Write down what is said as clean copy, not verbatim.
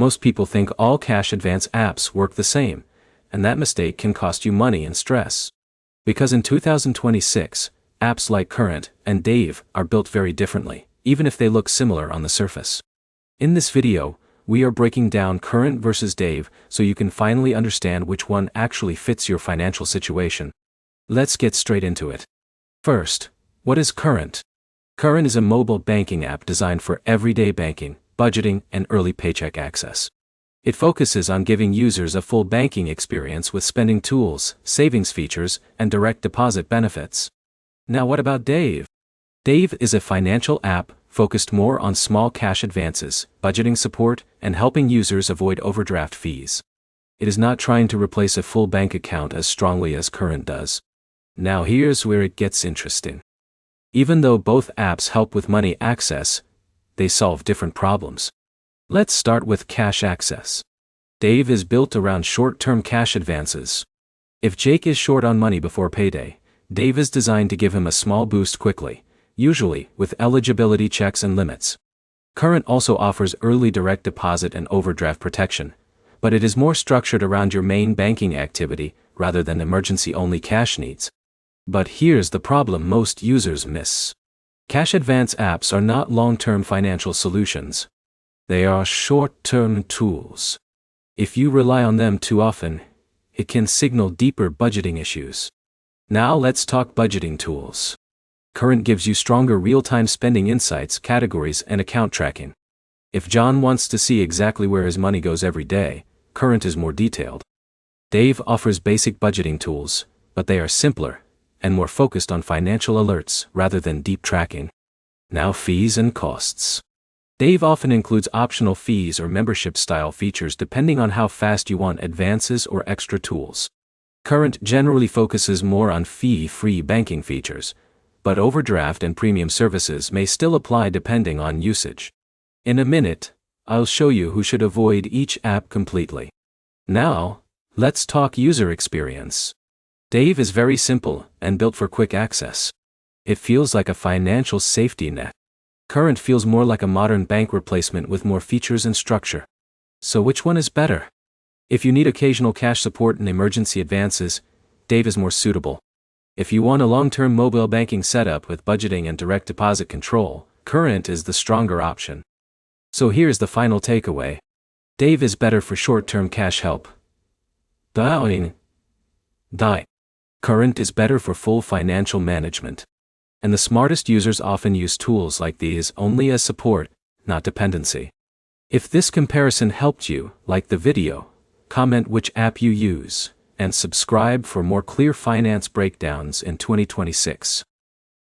Most people think all cash advance apps work the same, and that mistake can cost you money and stress. Because in 2026, apps like Current and Dave are built very differently, even if they look similar on the surface. In this video, we are breaking down Current versus Dave so you can finally understand which one actually fits your financial situation. Let's get straight into it. First, what is Current? Current is a mobile banking app designed for everyday banking, budgeting, and early paycheck access. It focuses on giving users a full banking experience with spending tools, savings features, and direct deposit benefits. Now what about Dave? Dave is a financial app focused more on small cash advances, budgeting support, and helping users avoid overdraft fees. It is not trying to replace a full bank account as strongly as Current does. Now here's where it gets interesting. Even though both apps help with money access, they solve different problems. Let's start with cash access. Dave is built around short-term cash advances. If Jake is short on money before payday, Dave is designed to give him a small boost quickly, usually with eligibility checks and limits. Current also offers early direct deposit and overdraft protection, but it is more structured around your main banking activity rather than emergency-only cash needs. But here's the problem most users miss. Cash advance apps are not long-term financial solutions. They are short-term tools. If you rely on them too often, it can signal deeper budgeting issues. Now let's talk budgeting tools. Current gives you stronger real-time spending insights, categories, and account tracking. If John wants to see exactly where his money goes every day, Current is more detailed. Dave offers basic budgeting tools, but they are simpler and more focused on financial alerts rather than deep tracking. Now fees and costs. Dave often includes optional fees or membership-style features depending on how fast you want advances or extra tools. Current generally focuses more on fee-free banking features, but overdraft and premium services may still apply depending on usage. In a minute, I'll show you who should avoid each app completely. Now, let's talk user experience. Dave is very simple and built for quick access. It feels like a financial safety net. Current feels more like a modern bank replacement with more features and structure. So which one is better? If you need occasional cash support and emergency advances, Dave is more suitable. If you want a long-term mobile banking setup with budgeting and direct deposit control, Current is the stronger option. So here's the final takeaway. Dave is better for short-term cash help. Current is better for full financial management. And the smartest users often use tools like these only as support, not dependency. If this comparison helped you, like the video, comment which app you use, and subscribe for more clear finance breakdowns in 2026.